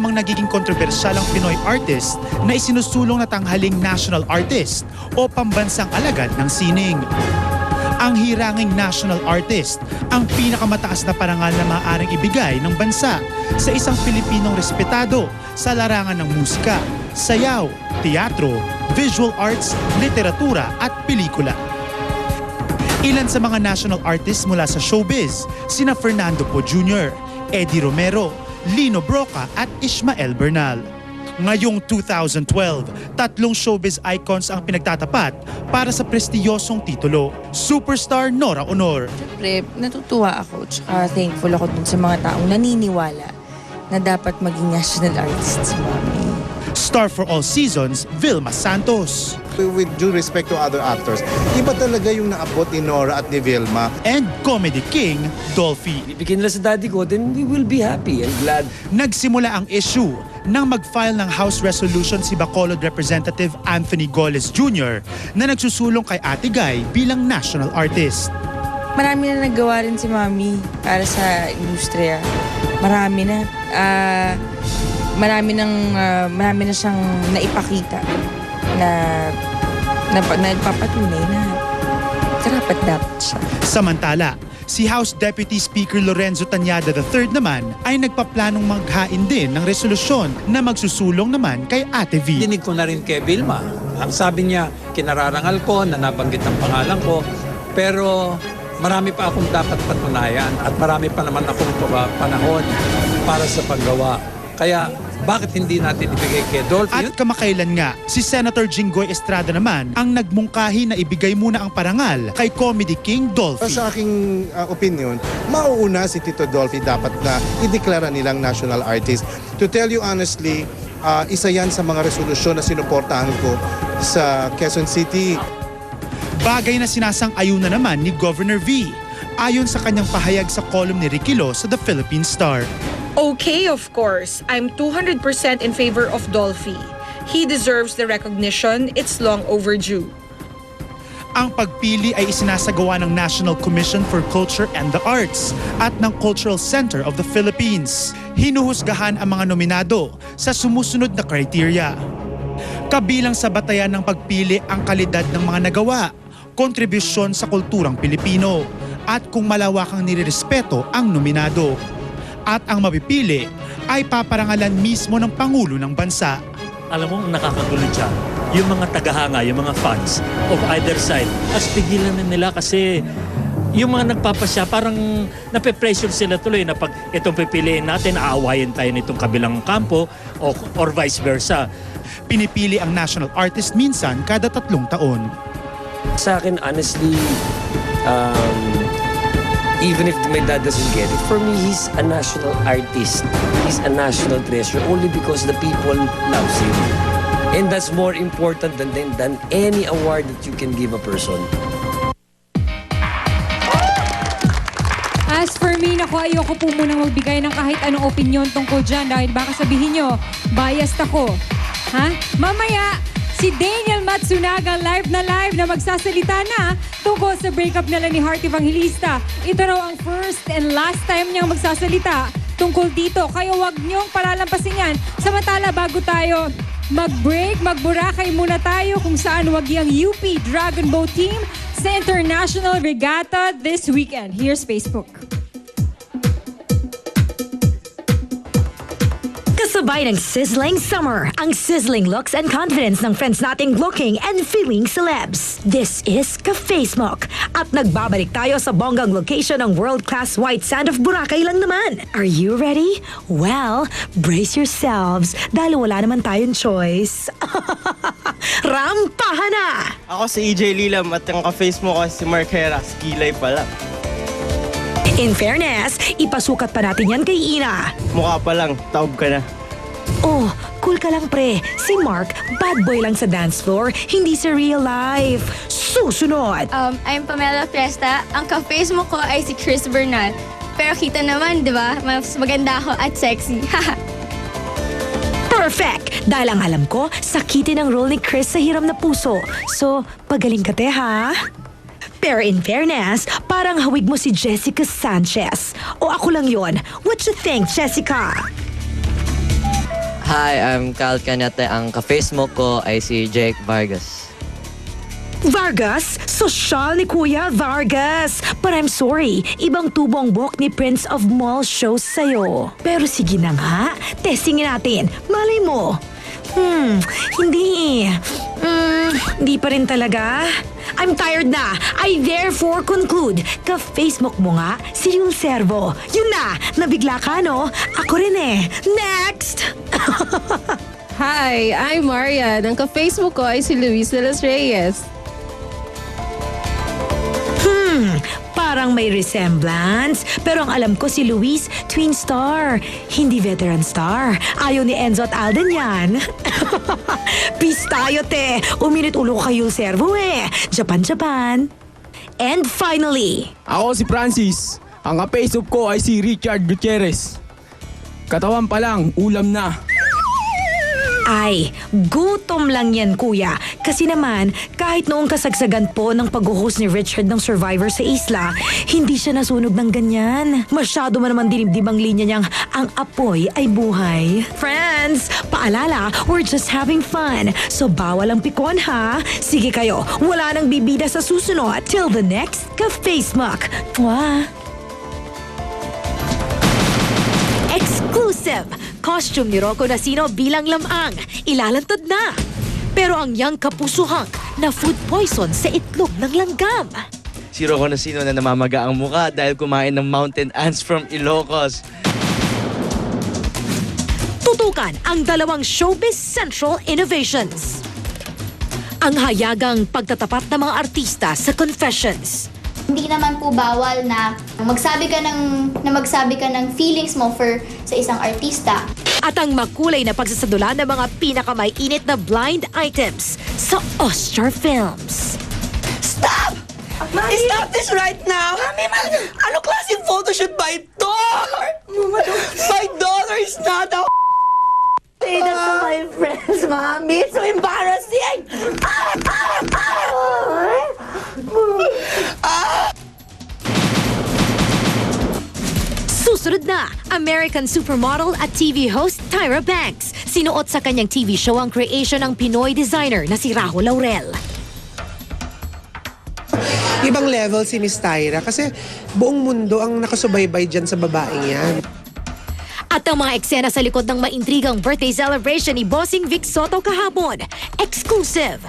namang nagiging kontrobersyal ang Pinoy artist na isinusulong na tanghaling national artist o pambansang alagad ng sining. Ang hiranging national artist ang pinakamataas na parangal na maaaring ibigay ng bansa sa isang Pilipinong respetado sa larangan ng musika, sayaw, teatro, visual arts, literatura at pelikula. Ilan sa mga national artists mula sa showbiz, sina Fernando Poe Jr., Eddie Romero, Lino Broca at Ishmael Bernal. Ngayong 2012, tatlong showbiz icons ang pinagtatapat para sa prestiyosong titulo. Superstar Nora Honor. Siyempre, natutuwa ako tsaka thankful ako dun sa mga taong naniniwala na dapat maging national artist si Mami. Star for all seasons, Vilma Santos. With due respect to other actors, iba talaga yung naabot ni Nora at ni Vilma. And comedy king, Dolphy. Ibigay nila sa daddy ko, then we will be happy and glad. Nagsimula ang issue nang mag-file ng House Resolution si Bacolod Representative Anthony Goles Jr. na nagsusulong kay Ate Guy bilang national artist. Marami na nagawa rin si Mami para sa industriya. Marami na. Marami na siyang naipakita na nagpapatunay na karapat-dapat siya. Samantala, si House Deputy Speaker Lorenzo Tañada III naman ay nagpaplanong maghain din ng resolusyon na magsusulong naman kay Ate V. Dinig ko na rin kay Vilma. Ang sabi niya, kinararangal ko na nabanggit ang pangalan ko, pero marami pa akong dapat patunayan at marami pa naman akong panahon para sa paggawa. Kaya bakit hindi natin ibigay kay Dolphy? At kamakailan nga, si Senator Jinggoy Estrada naman ang nagmungkahi na ibigay muna ang parangal kay Comedy King Dolphy. Sa aking opinion, mauuna si Tito Dolphy dapat na ideklara nilang national artist. To tell you honestly, isa yan sa mga resolusyon na sinuportahan ko sa Quezon City. Bagay na sinasang-ayunan naman ni Governor V. Ayon sa kanyang pahayag sa column ni Ricky Lo sa The Philippine Star. Okay, of course. I'm 200% in favor of Dolphy. He deserves the recognition. It's long overdue. Ang pagpili ay isinasagawa ng National Commission for Culture and the Arts at ng Cultural Center of the Philippines. Hinuhusgahan ang mga nominado sa sumusunod na kriteria. Kabilang sa batayan ng pagpili ang kalidad ng mga nagawa, kontribusyon sa kulturang Pilipino, at kung malawakang nirerespeto ang nominado. At ang mapipili ay paparangalan mismo ng Pangulo ng Bansa. Alam mo, nakakagulo dyan. Yung mga tagahanga, yung mga fans of either side, as pigilan na nila kasi yung mga nagpapasya, parang nape-pressure sila tuloy na pag itong pipiliin natin, aawayin tayo nitong kabilang kampo or vice versa. Pinipili ang national artist minsan kada 3 taon. Sa akin, honestly, even if my dad doesn't get it, for me, he's a national artist. He's a national treasure only because the people loves him. And that's more important than any award that you can give a person. As for me, naku, ayoko po munang magbigay ng kahit anong opinion tungkol dyan dahil baka sabihin nyo, biased ako. Ha? Mamaya, si Daniel Matsunaga live na magsasalita na tungkol sa breakup nila ni Heart Evangelista. Ito raw ang first and last time niyang magsasalita tungkol dito. Kaya wag niyong palalampasin yan. Samantala, bago tayo mag-break, magburakay muna tayo kung saan wagi ang UP Dragon Boat Team sa International Regatta this weekend. Here's Facebook. Kasabay ng sizzling summer, ang sizzling looks and confidence ng friends nating looking and feeling celebs. This is Cafe Smoke. At nagbabalik tayo sa bonggang location ng world-class white sand of Boracay lang naman. Are you ready? Well, brace yourselves dahil wala naman tayong choice. Rampahan na! Ako si EJ Lilam at ang Cafe Smoke ko si Mark Heras. Kilay pala. In fairness, ipasukat pa natin yan kay Ina. Mukha pa lang, taob ka na. Oh, cool ka lang pre. Si Mark, bad boy lang sa dance floor, hindi sa real life. Susunod! I'm Pamela Fiesta. Ang ka-Facebook ko ay si Chris Bernal. Pero kita naman, di ba? Mas maganda ako at sexy. Perfect! Dahil ang alam ko, sakitin ang role ni Chris sa hiram na puso. So, pagaling ka te ha? Pero in fairness, parang hawig mo si Jessica Sanchez. O ako lang yon. What you think, Jessica? Hi, I'm Cal Canete. Ang ka-Facebook ko ay si Jake Vargas. Vargas? Sosyal ni Kuya Vargas. But I'm sorry, ibang tubong buhok ni Prince of Mall show sa'yo. Pero sige na nga, testingin natin. Malay mo. Hindi. Hindi pa rin talaga. I'm tired na. I therefore conclude, ka-Facebook mo nga si Yul Servo. Yun na, nabigla ka no? Ako rin eh. Next! Hi, I'm Marian. Ang ka-Facebook ko ay si Luis de los Reyes. Parang may resemblance. Pero ang alam ko si Luis, twin star. Hindi veteran star. Ayaw ni Enzo at Alden yan. Peace tayo, te. Uminit ulo ko kay Yul Servo eh. Japan. And finally, Ako si Francis. Ang ka-Facebook ko ay si Richard Gutierrez. Katawan pa lang, ulam na. ay, gutom lang yan, kuya. Kasi naman, kahit noong kasagsagan po ng pag-host ni Richard ng Survivor sa isla, hindi siya nasunog ng ganyan. Masyado man naman dinibdib ang linya niyang ang apoy ay buhay. Friends, paalala, we're just having fun. So bawal ang pikon ha. Sige kayo, wala nang bibida sa susunod. Till the next ka-Facebook. Mwah! Exclusive! Costume ni Rocco Nacino bilang lamang. Ilalantad na. Pero ang yang kapusuhang na food poison sa itlog ng langgam. Si Rocco Nacino na namamaga ang muka dahil kumain ng mountain ants from Ilocos. Tutukan ang dalawang Showbiz Central innovations. Ang hayagang pagtatapat ng mga artista sa confessions. Hindi naman po bawal na magsabi ka ng feelings mo sa isang artista. At ang makulay na pagsasadula ng mga pinakamaiinit na blind items sa Oscar Films. Stop! Stop this right now! Mami, ano klaseng photoshoot ba ito? $5 is not a say that to my friends, Mami. It's so embarrassing! Susunod na, American supermodel at TV host Tyra Banks. Sinuot sa kanyang TV show ang creation ng Pinoy designer na si Rahul Laurel. Ibang level si Miss Tyra kasi buong mundo ang nakasubaybay dyan sa babaeng yan. At ang mga eksena sa likod ng maintrigang birthday celebration ni Bossing Vic Soto kahapon. Exclusive!